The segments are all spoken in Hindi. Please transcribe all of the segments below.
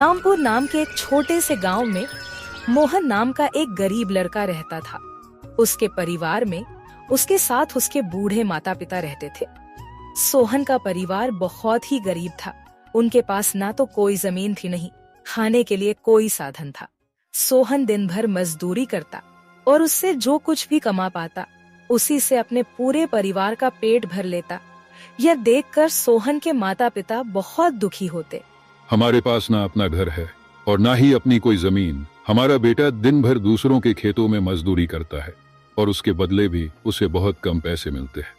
रामपुर नाम के एक छोटे से गांव में मोहन नाम का एक गरीब लड़का रहता था। उसके परिवार में उसके साथ उसके बूढ़े माता पिता रहते थे। सोहन का परिवार बहुत ही गरीब था। उनके पास ना तो कोई जमीन थी, नहीं खाने के लिए कोई साधन था। सोहन दिन भर मजदूरी करता और उससे जो कुछ भी कमा पाता उसी से अपने पूरे परिवार का पेट भर लेता। यह देखकर सोहन के माता पिता बहुत दुखी होते। हमारे पास ना अपना घर है और ना ही अपनी कोई जमीन। हमारा बेटा दिन भर दूसरों के खेतों में मजदूरी करता है और उसके बदले भी उसे बहुत कम पैसे मिलते हैं।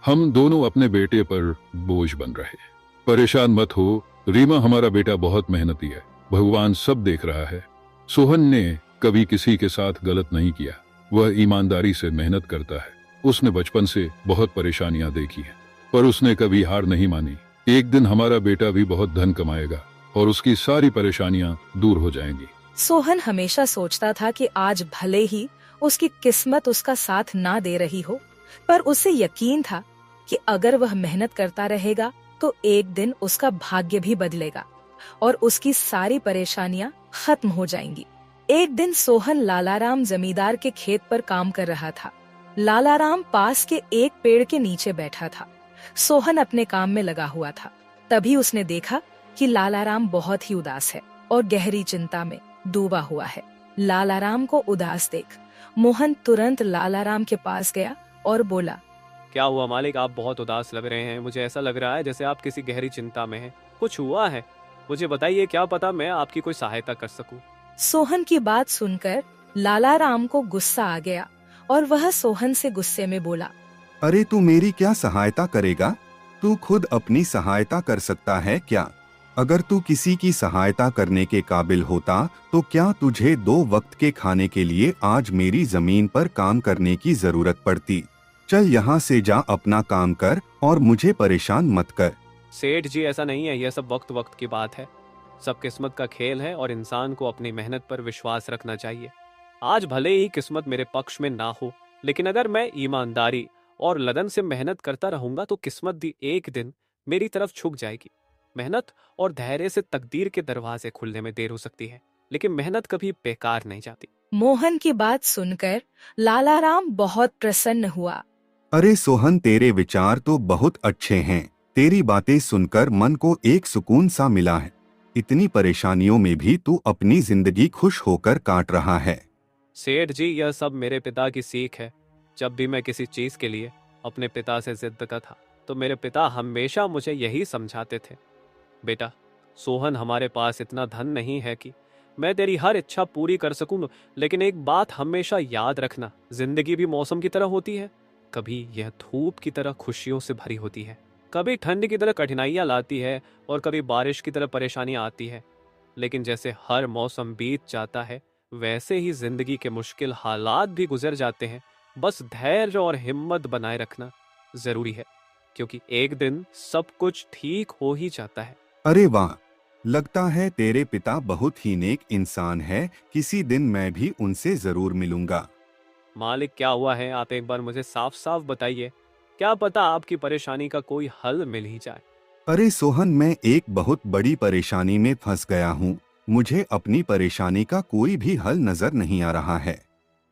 हम दोनों अपने बेटे पर बोझ बन रहे हैं। परेशान मत हो रीमा, हमारा बेटा बहुत मेहनती है, भगवान सब देख रहा है। सोहन ने कभी किसी के साथ गलत नहीं किया, वह ईमानदारी से मेहनत करता है। उसने बचपन से बहुत परेशानियां देखी है पर उसने कभी हार नहीं मानी। एक दिन हमारा बेटा भी बहुत धन कमाएगा और उसकी सारी परेशानियां दूर हो जाएंगी। सोहन हमेशा सोचता था कि आज भले ही उसकी किस्मत उसका साथ ना दे रही हो, पर उसे यकीन था कि अगर वह मेहनत करता रहेगा तो एक दिन उसका भाग्य भी बदलेगा और उसकी सारी परेशानियां खत्म हो जाएंगी। एक दिन सोहन लालाराम जमींदार के खेत पर काम कर रहा था। लालाराम पास के एक पेड़ के नीचे बैठा था। सोहन अपने काम में लगा हुआ था। तभी उसने देखा कि लालाराम बहुत ही उदास है और गहरी चिंता में डूबा हुआ है। लालाराम को उदास देख मोहन तुरंत लालाराम के पास गया और बोला, क्या हुआ मालिक, आप बहुत उदास लग रहे हैं। मुझे ऐसा लग रहा है जैसे आप किसी गहरी चिंता में हैं। कुछ हुआ है? मुझे बताइए, क्या पता मैं आपकी कोई सहायता कर सकूं। सोहन की बात सुनकर लालाराम को गुस्सा आ गया और वह सोहन से गुस्से में बोला, अरे तू मेरी क्या सहायता करेगा? तू खुद अपनी सहायता कर सकता है क्या? अगर तू किसी की सहायता करने के काबिल होता तो क्या तुझे 2 वक्त के खाने के लिए आज मेरी जमीन पर काम करने की जरूरत पड़ती? चल यहाँ से जा, अपना काम कर और मुझे परेशान मत कर। सेठ जी, ऐसा नहीं है, यह सब वक्त वक्त की बात है। सब किस्मत का खेल है और इंसान को अपनी मेहनत पर विश्वास रखना चाहिए। आज भले ही किस्मत मेरे पक्ष में ना हो, लेकिन अगर मैं ईमानदारी और लगन से मेहनत करता रहूंगा तो किस्मत भी एक दिन मेरी तरफ झुक जाएगी। मेहनत और धैर्य से तकदीर के दरवाजे खुलने में देर हो सकती है, लेकिन मेहनत कभी बेकार नहीं जाती। मोहन की बात सुनकर लालाराम बहुत प्रसन्न हुआ। अरे सोहन, तेरे विचार तो बहुत अच्छे हैं। तेरी बातें सुनकर मन को एक सुकून सा मिला है। इतनी परेशानियों में भी तू अपनी जिंदगी खुश होकर काट रहा है। सेठ जी, यह सब मेरे पिता की सीख है। जब भी मैं किसी चीज के लिए अपने पिता से जिद करता था तो मेरे पिता हमेशा मुझे यही समझाते थे, बेटा सोहन, हमारे पास इतना धन नहीं है कि मैं तेरी हर इच्छा पूरी कर सकूं, लेकिन एक बात हमेशा याद रखना, जिंदगी भी मौसम की तरह होती है। कभी यह धूप की तरह खुशियों से भरी होती है, कभी ठंड की तरह कठिनाइयां लाती है और कभी बारिश की तरह परेशानियां आती है। लेकिन जैसे हर मौसम बीत जाता है वैसे ही जिंदगी के मुश्किल हालात भी गुजर जाते हैं। बस धैर्य और हिम्मत बनाए रखना जरूरी है, क्योंकि एक दिन सब कुछ ठीक हो ही जाता है। अरे वाह, लगता है तेरे पिता बहुत ही नेक इंसान है। किसी दिन मैं भी उनसे जरूर मिलूंगा। मालिक, क्या हुआ है? आप एक बार मुझे साफ साफ बताइए, क्या पता आपकी परेशानी का कोई हल मिल ही जाए। अरे सोहन, मैं एक बहुत बड़ी परेशानी में फंस गया हूँ। मुझे अपनी परेशानी का कोई भी हल नजर नहीं आ रहा है।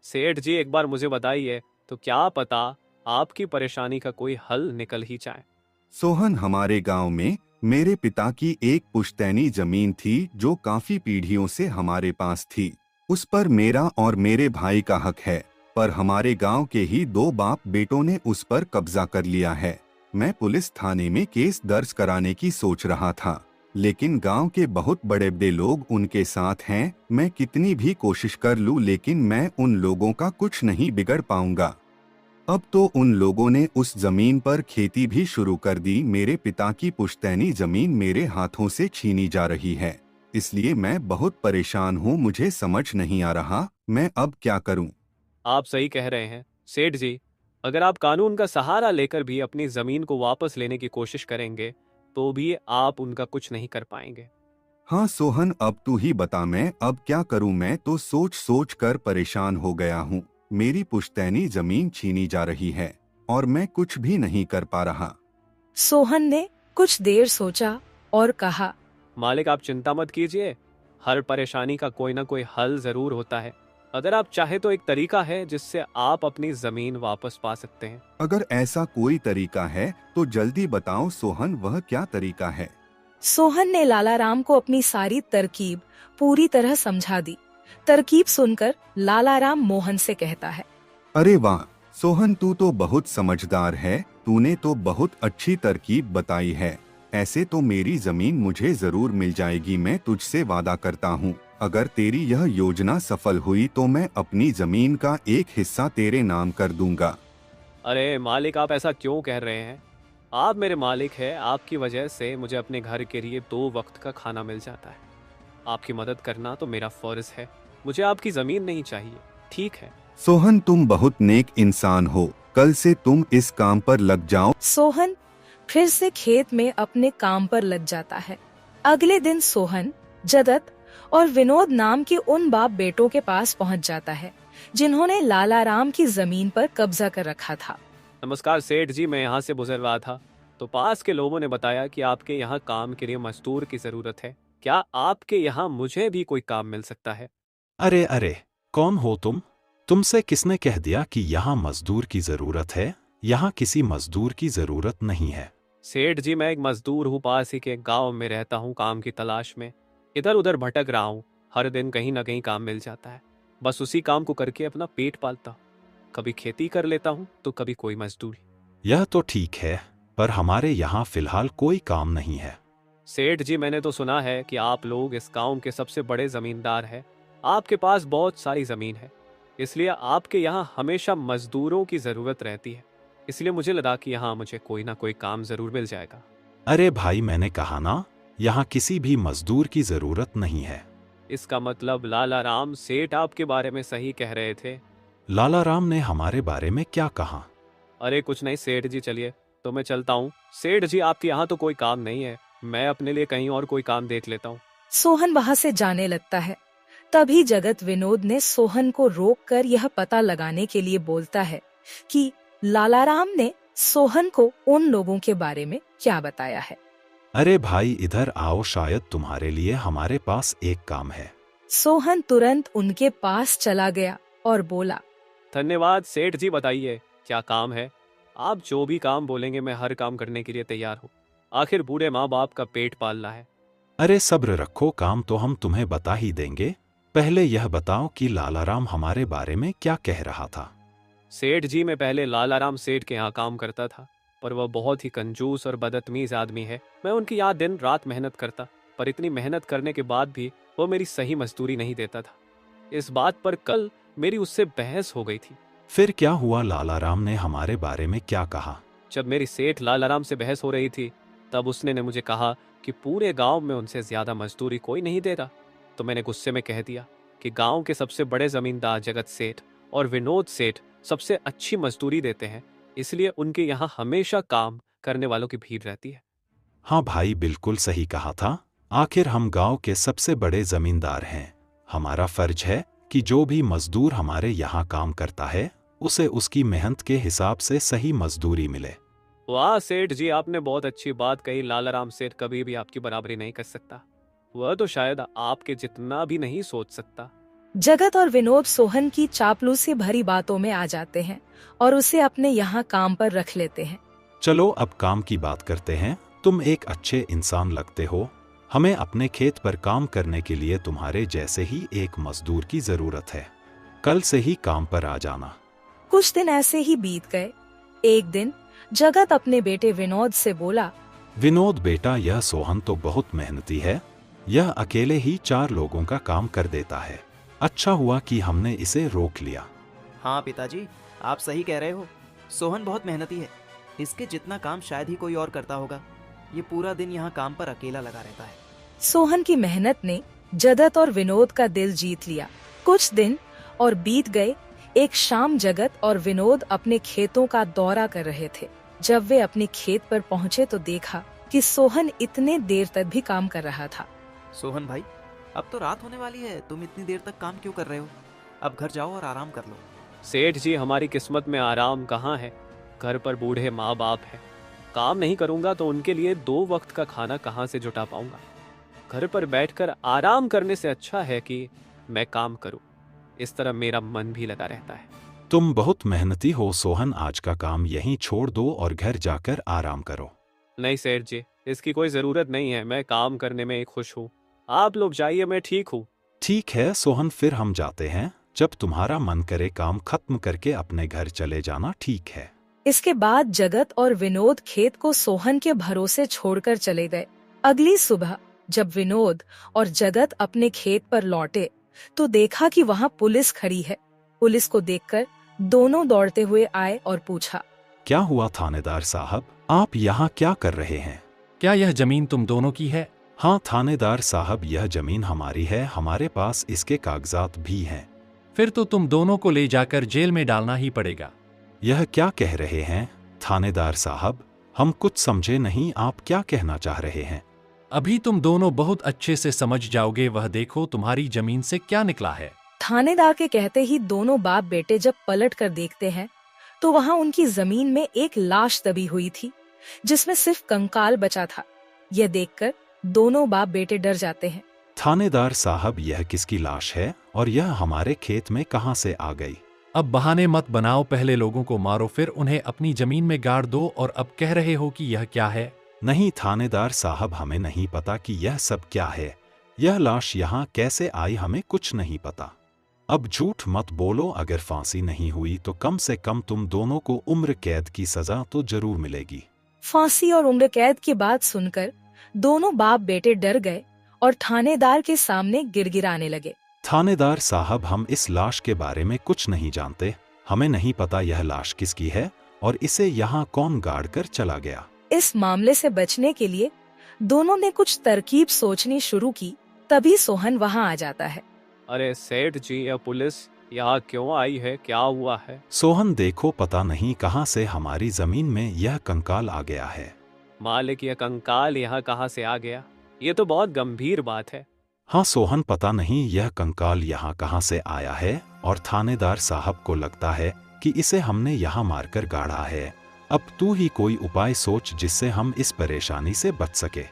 सेठ जी, एक बार मुझे बताइए, तो क्या पता आपकी परेशानी का कोई हल निकल ही जाए। सोहन, हमारे गांव में मेरे पिता की एक पुश्तैनी जमीन थी जो काफी पीढ़ियों से हमारे पास थी। उस पर मेरा और मेरे भाई का हक है, पर हमारे गांव के ही 2 बाप बेटों ने उस पर कब्जा कर लिया है। मैं पुलिस थाने में केस दर्ज कराने की सोच रहा था, लेकिन गांव के बहुत बड़े बड़े लोग उनके साथ हैं। मैं कितनी भी कोशिश कर लूं, लेकिन मैं उन लोगों का कुछ नहीं बिगड़ पाऊंगा। अब तो उन लोगों ने उस जमीन पर खेती भी शुरू कर दी। मेरे पिता की पुश्तैनी जमीन मेरे हाथों से छीनी जा रही है, इसलिए मैं बहुत परेशान हूँ। मुझे समझ नहीं आ रहा मैं अब क्या करूँ। आप सही कह रहे हैं सेठ जी, अगर आप कानून का सहारा लेकर भी अपनी जमीन को वापस लेने की कोशिश करेंगे तो भी आप उनका कुछ नहीं कर पाएंगे। हाँ सोहन, अब तू ही बता, मैं अब क्या करूँ? मैं तो सोच सोच कर परेशान हो गया हूँ। मेरी पुश्तैनी जमीन छीनी जा रही है और मैं कुछ भी नहीं कर पा रहा। सोहन ने कुछ देर सोचा और कहा, मालिक आप चिंता मत कीजिए, हर परेशानी का कोई ना कोई हल जरूर होता है। अगर आप चाहे तो एक तरीका है जिससे आप अपनी जमीन वापस पा सकते हैं। अगर ऐसा कोई तरीका है तो जल्दी बताओ सोहन, वह क्या तरीका है? सोहन ने लालाराम को अपनी सारी तरकीब पूरी तरह समझा दी। तरकीब सुनकर लालाराम मोहन से कहता है, अरे वाह सोहन, तू तो बहुत समझदार है, तूने तो बहुत अच्छी तरकीब बताई है। ऐसे तो मेरी जमीन मुझे जरूर मिल जाएगी, मैं तुझसे वादा करता हूँ। अगर तेरी यह योजना सफल हुई तो मैं अपनी जमीन का एक हिस्सा तेरे नाम कर दूंगा। अरे मालिक आप ऐसा क्यों कह रहे हैं? आप मेरे मालिक हैं, आपकी वजह से मुझे अपने घर के लिए 2 वक्त का खाना मिल जाता है। आपकी मदद करना तो मेरा फर्ज है, मुझे आपकी जमीन नहीं चाहिए, ठीक है? सोहन तुम बहुत नेक इंसान हो, कल से तुम इस काम पर लग जाओ। सोहन फिर से खेत में अपने काम पर लग जाता है। अगले दिन सोहन जगत और विनोद नाम के उन बाप बेटों के पास पहुंच जाता है जिन्होंने लालाराम की जमीन पर कब्जा कर रखा था। नमस्कार सेठ जी, मैं यहाँ से गुजर रहा था तो पास के लोगों ने बताया कि आपके यहाँ काम के लिए मजदूर की जरूरत है। क्या आपके यहाँ मुझे भी कोई काम मिल सकता है? अरे अरे, कौन हो तुम? तुमसे किसने कह दिया कि यहाँ मजदूर की जरूरत है? यहाँ किसी मजदूर की जरूरत नहीं है। सेठ जी मैं एक मजदूर हूँ, पास ही के गांव में रहता हूँ, काम की तलाश में इधर उधर भटक रहा हूँ। हर दिन कहीं ना कहीं काम मिल जाता है, बस उसी काम को करके अपना पेट पालता हूँ। कभी खेती कर लेता हूँ तो कभी कोई मजदूरी। यह तो ठीक है, पर हमारे यहाँ फिलहाल कोई काम नहीं है। सेठ जी मैंने तो सुना है कि आप लोग इस गांव के सबसे बड़े जमींदार हैं, आपके पास बहुत सारी जमीन है, इसलिए आपके यहाँ हमेशा मजदूरों की जरूरत रहती है। इसलिए मुझे लगा कि यहाँ मुझे कोई ना कोई काम जरूर मिल जाएगा। अरे भाई, मैंने कहा ना, यहाँ किसी भी मजदूर की जरूरत नहीं है। इसका मतलब लालाराम सेठ आपके बारे में सही कह रहे थे? लालाराम ने हमारे बारे में क्या कहा? अरे कुछ नहीं सेठ जी, चलिए तो मैं चलता हूँ। सेठ जी आपके यहाँ तो कोई काम नहीं है, मैं अपने लिए कहीं और कोई काम देख लेता हूँ। सोहन वहाँ से जाने लगता है। तभी जगत विनोद ने सोहन को रोककर यह पता लगाने के लिए बोलता है कि लालाराम ने सोहन को उन लोगों के बारे में क्या बताया है। अरे भाई इधर आओ, शायद तुम्हारे लिए हमारे पास एक काम है। सोहन तुरंत उनके पास चला गया और बोला, धन्यवाद सेठ जी, बताइए क्या काम है? आप जो भी काम बोलेंगे मैं हर काम करने के लिए तैयार हूँ, आखिर बूढ़े माँ बाप का पेट पालना है। अरे सब्र रखो, काम तो हम तुम्हें बता ही देंगे। पहले यह बताओ कि लालाराम हमारे बारे में क्या कह रहा था। सेठ जी मैं पहले लालाराम सेठ के यहाँ काम करता था, पर वह बहुत ही कंजूस और बदतमीज आदमी है। मैं उनकी यहाँ दिन रात मेहनत करता, पर इतनी मेहनत करने के बाद भी वो मेरी सही मजदूरी नहीं देता था। इस बात पर कल मेरी उससे बहस हो गई थी। फिर क्या हुआ? लालाराम ने हमारे बारे में क्या कहा? जब मेरी सेठ लालाराम से बहस हो रही थी तब उसने ने मुझे कहा कि पूरे गांव में उनसे ज्यादा मजदूरी कोई नहीं देता। तो मैंने गुस्से में कह दिया कि गांव के सबसे बड़े जमींदार जगत सेठ और विनोद सेठ सबसे अच्छी मजदूरी देते हैं, इसलिए उनके यहाँ हमेशा काम करने वालों की भीड़ रहती है। हाँ भाई, बिल्कुल सही कहा था। आखिर हम गांव के सबसे बड़े जमींदार हैं। हमारा फर्ज है कि जो भी मजदूर हमारे यहाँ काम करता है उसे उसकी मेहनत के हिसाब से सही मजदूरी मिले। वाह सेठ जी, आपने बहुत अच्छी बात कही। लालाराम सेठ कभी भी आपकी बराबरी नहीं कर सकता, वह तो शायद आपके जितना भी नहीं सोच सकता। जगत और विनोद सोहन की चापलूसी भरी बातों में आ जाते हैं और उसे अपने यहाँ काम पर रख लेते हैं। चलो अब काम की बात करते हैं। तुम एक अच्छे इंसान लगते हो, हमें अपने खेत पर काम करने के लिए तुम्हारे जैसे ही एक मजदूर की जरूरत है। कल से ही काम पर आ जाना। कुछ दिन ऐसे ही बीत गए। एक दिन जगत अपने बेटे विनोद से बोला, विनोद बेटा, यह सोहन तो बहुत मेहनती है, यह अकेले ही 4 लोगों का काम कर देता है। अच्छा हुआ कि हमने इसे रोक लिया। हाँ पिताजी, आप सही कह रहे हो। सोहन बहुत मेहनती है, इसके जितना काम शायद ही कोई और करता होगा। ये पूरा दिन यहाँ काम पर अकेला लगा रहता है। सोहन की मेहनत ने जगत और विनोद का दिल जीत लिया। कुछ दिन और बीत गए। एक शाम जगत और विनोद अपने खेतों का दौरा कर रहे थे। जब वे अपने खेत पर पहुँचे तो देखा कि सोहन इतने देर तक भी काम कर रहा था। सोहन भाई, अब तो रात होने वाली है, तुम इतनी देर तक काम क्यों कर रहे हो? अब घर जाओ और आराम कर लो। सेठ जी हमारी किस्मत में आराम कहाँ है, घर पर बूढ़े माँ बाप है। काम नहीं करूंगा तो उनके लिए 2 वक्त का खाना कहाँ से जुटा पाऊंगा। घर पर बैठकर आराम करने से अच्छा है कि मैं काम करूं। इस तरह मेरा मन भी लगा रहता है। तुम बहुत मेहनती हो सोहन, आज का काम यहीं छोड़ दो और घर जाकर आराम करो। नहीं सेठ जी, इसकी कोई ज़रूरत नहीं है। मैं काम करने में खुश हूँ। आप लोग जाइए, मैं ठीक हूँ। ठीक है सोहन, फिर हम जाते हैं। जब तुम्हारा मन करे काम खत्म करके अपने घर चले जाना, ठीक है। इसके बाद जगत और विनोद खेत को सोहन के भरोसे छोड़कर चले गए। अगली सुबह जब विनोद और जगत अपने खेत पर लौटे तो देखा कि वहाँ पुलिस खड़ी है। पुलिस को देखकर दोनों दौड़ते हुए आए और पूछा, क्या हुआ थानेदार साहब, आप यहाँ क्या कर रहे हैं? क्या यह जमीन तुम दोनों की है? हाँ थानेदार साहब, यह जमीन हमारी है, हमारे पास इसके कागजात भी हैं। फिर तो तुम दोनों को ले जाकर जेल में डालना ही पड़ेगा। यह क्या कह रहे हैं थानेदार साहब, हम कुछ समझे नहीं, आप क्या कहना चाह रहे हैं? अभी तुम दोनों बहुत अच्छे से समझ जाओगे। वह देखो तुम्हारी जमीन से क्या निकला है। थानेदार के कहते ही दोनों बाप बेटे जब पलट कर देखते हैं तो वहाँ उनकी जमीन में एक लाश दबी हुई थी जिसमें सिर्फ कंकाल बचा था। यह देखकर दोनों बाप बेटे डर जाते हैं। थानेदार साहब, यह किसकी लाश है और यह हमारे खेत में कहाँ से आ गई? अब बहाने मत बनाओ, पहले लोगों को मारो फिर उन्हें अपनी जमीन में गाड़ दो और अब कह रहे हो कि यह क्या है? नहीं थानेदार साहब, हमें नहीं पता कि यह सब क्या है। यह लाश यहाँ कैसे आई, हमें कुछ नहीं पता। अब झूठ मत बोलो, अगर फांसी नहीं हुई तो कम से कम तुम दोनों को उम्र कैद की सजा तो जरूर मिलेगी। फांसी और उम्र कैद की बात सुनकर दोनों बाप बेटे डर गए और थानेदार के सामने गिड़गिड़ाने लगे। थानेदार साहब, हम इस लाश के बारे में कुछ नहीं जानते। हमें नहीं पता यह लाश किसकी है और इसे यहाँ कौन गाड़ कर चला गया। इस मामले से बचने के लिए दोनों ने कुछ तरकीब सोचनी शुरू की। तभी सोहन वहाँ आ जाता है। अरे सेठ जी, यह पुलिस यहाँ क्यों आई है? क्या हुआ है? सोहन देखो, पता नहीं कहाँ से हमारी जमीन में यह कंकाल आ गया है। मालिक, यह कंकाल यहाँ कहाँ से आ गया? ये तो बहुत गंभीर बात है। हाँ सोहन, पता नहीं यह कंकाल यहाँ कहाँ से आया है और थानेदार साहब को लगता है कि इसे हमने यहाँ मारकर गाड़ा है। अब तू ही कोई उपाय सोच जिससे हम इस परेशानी से बच सके।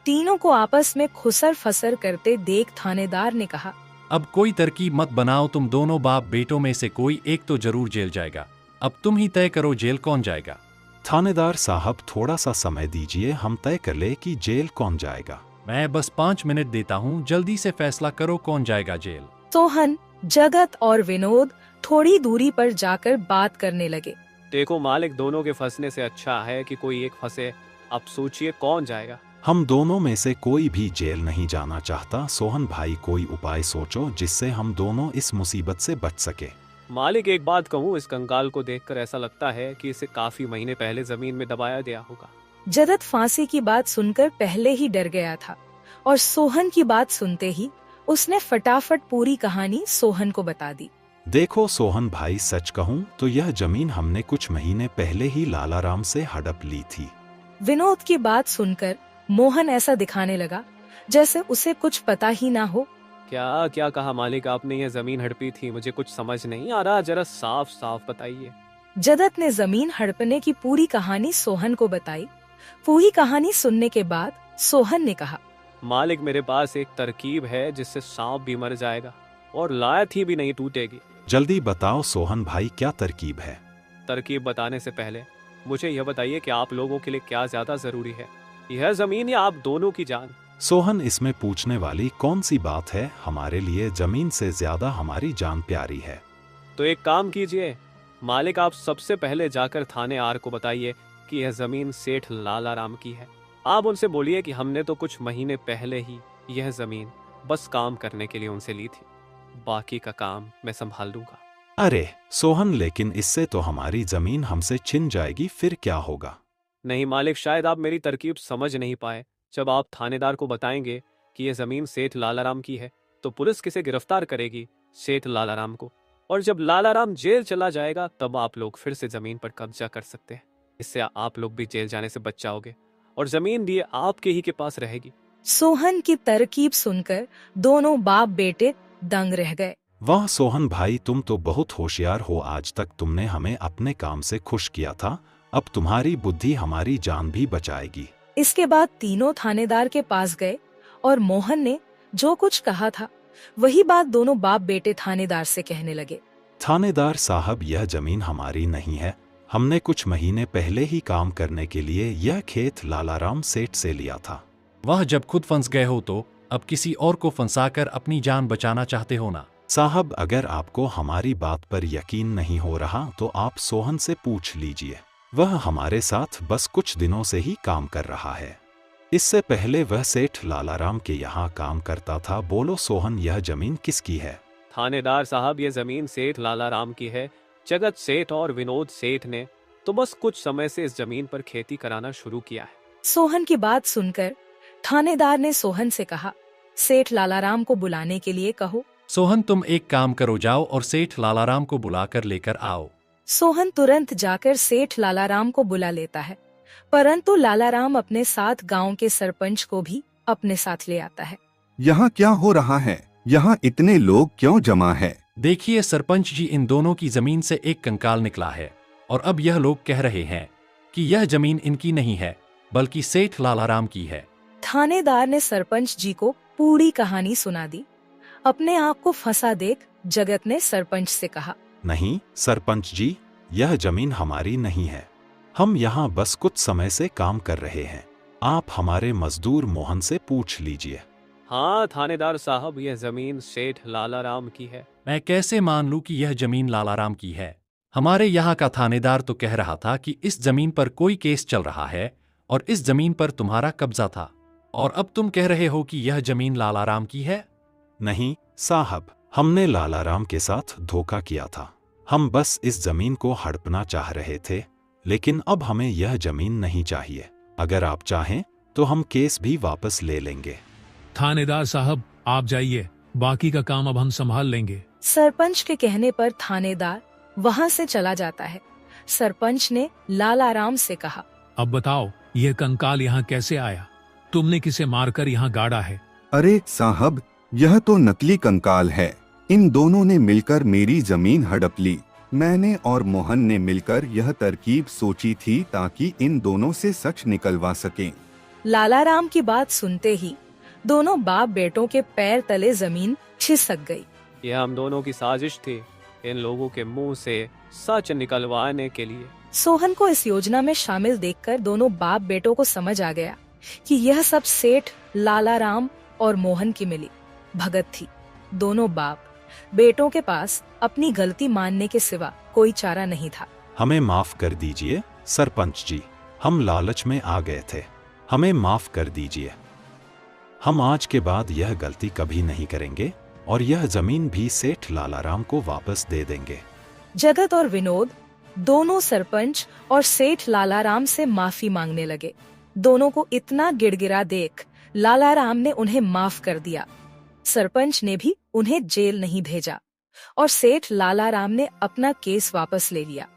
तीनों को आपस में खुसर फसर करते देख थानेदार ने कहा, अब कोई तरकीब मत बनाओ, तुम दोनों बाप बेटों में से कोई एक तो जरूर जेल जाएगा। अब तुम ही तय करो जेल कौन जाएगा। थानेदार साहब, थोड़ा सा समय दीजिए, हम तय कर ले कि जेल कौन जाएगा। मैं बस 5 मिनट देता हूँ, जल्दी से फैसला करो कौन जाएगा जेल। सोहन, जगत और विनोद थोड़ी दूरी पर जाकर बात करने लगे। देखो मालिक, दोनों के फंसने से अच्छा है कि कोई एक फंसे। अब सोचिए कौन जाएगा। हम दोनों में से कोई भी जेल नहीं जाना चाहता। सोहन भाई, कोई उपाय सोचो जिससे हम दोनों इस मुसीबत से बच सके। मालिक, एक बात कहूँ, इस कंकाल को देखकर ऐसा लगता है कि इसे काफी महीने पहले जमीन में दबाया गया होगा। जगत फांसी की बात सुनकर पहले ही डर गया था और सोहन की बात सुनते ही उसने फटाफट पूरी कहानी सोहन को बता दी। देखो सोहन भाई, सच कहूँ तो यह जमीन हमने कुछ महीने पहले ही लालाराम से हड़प ली थी। विनोद की बात सुनकर मोहन ऐसा दिखाने लगा जैसे उसे कुछ पता ही ना हो। क्या क्या कहा मालिक आपने? ये जमीन हड़पी थी, मुझे कुछ समझ नहीं आ रहा, जरा साफ साफ बताइए। जगत ने जमीन हड़पने की पूरी कहानी सोहन को बताई। पूरी कहानी सुनने के बाद सोहन ने कहा, मालिक, मेरे पास एक तरकीब है जिससे सांप भी मर जाएगा और लाठी भी नहीं टूटेगी। जल्दी बताओ सोहन भाई, क्या तरकीब है? तरकीब बताने से पहले मुझे यह बताइए कि आप लोगों के लिए क्या ज्यादा जरूरी है, यह जमीन या आप दोनों की जान? सोहन, इसमें पूछने वाली कौन सी बात है? हमारे लिए जमीन से ज्यादा हमारी जान प्यारी है। तो एक काम कीजिए मालिक, आप सबसे पहले जाकर थाने आर को बताइए कि यह जमीन सेठ लालाराम की है। आप उनसे बोलिए कि हमने तो कुछ महीने पहले ही यह जमीन बस काम करने के लिए उनसे ली थी, बाकी का काम मैं संभाल लूंगा। अरे सोहन, लेकिन इससे तो हमारी जमीन हमसे छिन जाएगी, फिर क्या होगा? नहीं मालिक, शायद आप मेरी तरकीब समझ नहीं पाए। जब आप थानेदार को बताएंगे कि यह जमीन सेठ लालाराम की है तो पुलिस किसे गिरफ्तार करेगी? सेठ लालाराम को। और जब लालाराम जेल चला जाएगा तब आप लोग फिर से जमीन पर कब्जा कर सकते हैं। इससे आप लोग भी जेल जाने से बच जाओगे और जमीन भी आपके ही के पास रहेगी। सोहन की तरकीब सुनकर दोनों बाप बेटे दंग रह गए। वाह सोहन भाई, तुम तो बहुत होशियार हो। आज तक तुमने हमें अपने काम से खुश किया था, अब तुम्हारी बुद्धि हमारी जान भी बचाएगी। इसके बाद तीनों थानेदार के पास गए और मोहन ने जो कुछ कहा था वही बात दोनों बाप बेटे थानेदार से कहने लगे। थानेदार साहब, यह जमीन हमारी नहीं है। हमने कुछ महीने पहले ही काम करने के लिए यह खेत लालाराम सेठ से लिया था। वह जब खुद फंस गए हो तो अब किसी और को फंसाकर अपनी जान बचाना चाहते हो ना? साहब, अगर आपको हमारी बात पर यकीन नहीं हो रहा तो आप सोहन से पूछ लीजिए। वह हमारे साथ बस कुछ दिनों से ही काम कर रहा है। इससे पहले वह सेठ लालाराम के यहाँ काम करता था। बोलो सोहन, यह जमीन किसकी है? थानेदार साहब, ये जमीन सेठ लालाराम की है। जगत सेठ और विनोद सेठ ने तो बस कुछ समय से इस जमीन पर खेती कराना शुरू किया है। सोहन की बात सुनकर थानेदार ने सोहन से कहा, सेठ लालाराम को बुलाने के लिए कहो। सोहन, तुम एक काम करो, जाओ और सेठ लालाराम को बुलाकर लेकर आओ। सोहन तुरंत जाकर सेठ लालाराम को बुला लेता है, परंतु लालाराम अपने साथ गांव के सरपंच को भी अपने साथ ले आता है। यहाँ क्या हो रहा है? यहाँ इतने लोग क्यों जमा है? देखिए सरपंच जी, इन दोनों की जमीन से एक कंकाल निकला है और अब यह लोग कह रहे हैं कि यह जमीन इनकी नहीं है बल्कि सेठ लालाराम की है। थानेदार ने सरपंच जी को पूरी कहानी सुना दी। अपने आप को फंसा देख जगत ने सरपंच से कहा, नहीं सरपंच जी, यह जमीन हमारी नहीं है। हम यहाँ बस कुछ समय से काम कर रहे हैं। आप हमारे मजदूर मोहन से पूछ लीजिए। हाँ थानेदार साहब, यह जमीन सेठ लालाराम की है। मैं कैसे मान लूं कि यह जमीन लालाराम की है? हमारे यहाँ का थानेदार तो कह रहा था कि इस जमीन पर कोई केस चल रहा है और इस जमीन पर तुम्हारा कब्जा था, और अब तुम कह रहे हो कि यह जमीन लालाराम की है? नहीं साहब, हमने लालाराम के साथ धोखा किया था। हम बस इस जमीन को हड़पना चाह रहे थे, लेकिन अब हमें यह जमीन नहीं चाहिए। अगर आप चाहें तो हम केस भी वापस ले लेंगे। थानेदार साहब, आप जाइए, बाकी का काम अब हम संभाल लेंगे। सरपंच के कहने पर थानेदार वहाँ से चला जाता है। सरपंच ने लालाराम से कहा, अब बताओ, यह कंकाल यहाँ कैसे आया? तुमने किसे मारकर यहाँ गाड़ा है? अरे साहब, यह तो नकली कंकाल है। इन दोनों ने मिलकर मेरी जमीन हड़प ली। मैंने और मोहन ने मिलकर यह तरकीब सोची थी ताकि इन दोनों से सच निकलवा सकें। लालाराम की बात सुनते ही दोनों बाप बेटों के पैर तले जमीन खिसक गई। यह हम दोनों की साजिश थी, इन लोगों के मुंह से सच निकलवाने के लिए। सोहन को इस योजना में शामिल देखकर दोनों बाप बेटों को समझ आ गया कि यह सब सेठ लालाराम और मोहन की मिली भगत थी। दोनों बाप बेटों के पास अपनी गलती मानने के सिवा कोई चारा नहीं था। हमें माफ कर दीजिए सरपंच जी, हम लालच में आ गए थे। हमें माफ कर दीजिए। हम आज के बाद यह गलती कभी नहीं करेंगे और यह जमीन भी सेठ लालाराम को वापस दे देंगे। जगत और विनोद दोनों सरपंच और सेठ लालाराम से माफी मांगने लगे। दोनों को इतना गिड़गिड़ा देख लालाराम ने उन्हें माफ कर दिया। सरपंच ने भी उन्हें जेल नहीं भेजा और सेठ लालाराम ने अपना केस वापस ले लिया।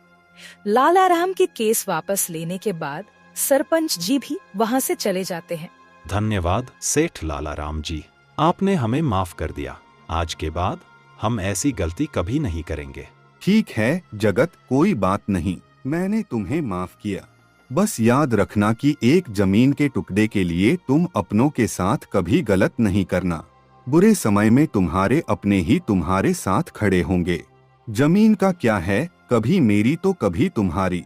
लालाराम के केस वापस लेने के बाद सरपंच जी भी वहां से चले जाते हैं। धन्यवाद सेठ लालाराम जी, आपने हमें माफ कर दिया। आज के बाद हम ऐसी गलती कभी नहीं करेंगे। ठीक है जगत, कोई बात नहीं, मैंने तुम्हें माफ किया। बस याद रखना कि एक जमीन के टुकड़े के लिए तुम अपनों के साथ कभी गलत नहीं करना। बुरे समय में तुम्हारे अपने ही तुम्हारे साथ खड़े होंगे। जमीन का क्या है, कभी मेरी तो कभी तुम्हारी।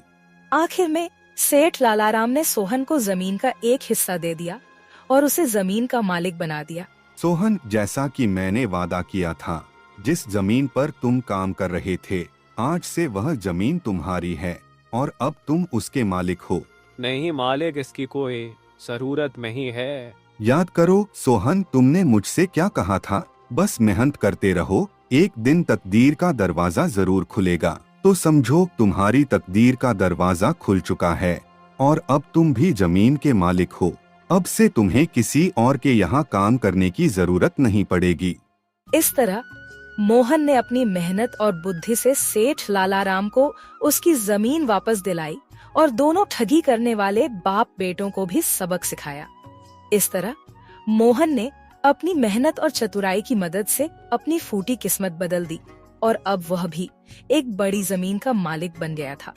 आखिर में सेठ लालाराम ने सोहन को जमीन का एक हिस्सा दे दिया और उसे जमीन का मालिक बना दिया। सोहन, जैसा कि मैंने वादा किया था, जिस जमीन पर तुम काम कर रहे थे, आज से वह जमीन तुम्हारी है और अब तुम उसके मालिक हो। नहीं मालिक, इसकी कोई जरूरत नहीं है। याद करो सोहन, तुमने मुझसे क्या कहा था? बस मेहनत करते रहो, एक दिन तकदीर का दरवाजा जरूर खुलेगा। तो समझो तुम्हारी तकदीर का दरवाजा खुल चुका है और अब तुम भी जमीन के मालिक हो। अब से तुम्हें किसी और के यहाँ काम करने की जरूरत नहीं पड़ेगी। इस तरह मोहन ने अपनी मेहनत और बुद्धि से सेठ लालाराम को उसकी जमीन वापस दिलाई और दोनों ठगी करने वाले बाप बेटों को भी सबक सिखाया। इस तरह मोहन ने अपनी मेहनत और चतुराई की मदद से अपनी फूटी किस्मत बदल दी और अब वह भी एक बड़ी जमीन का मालिक बन गया था।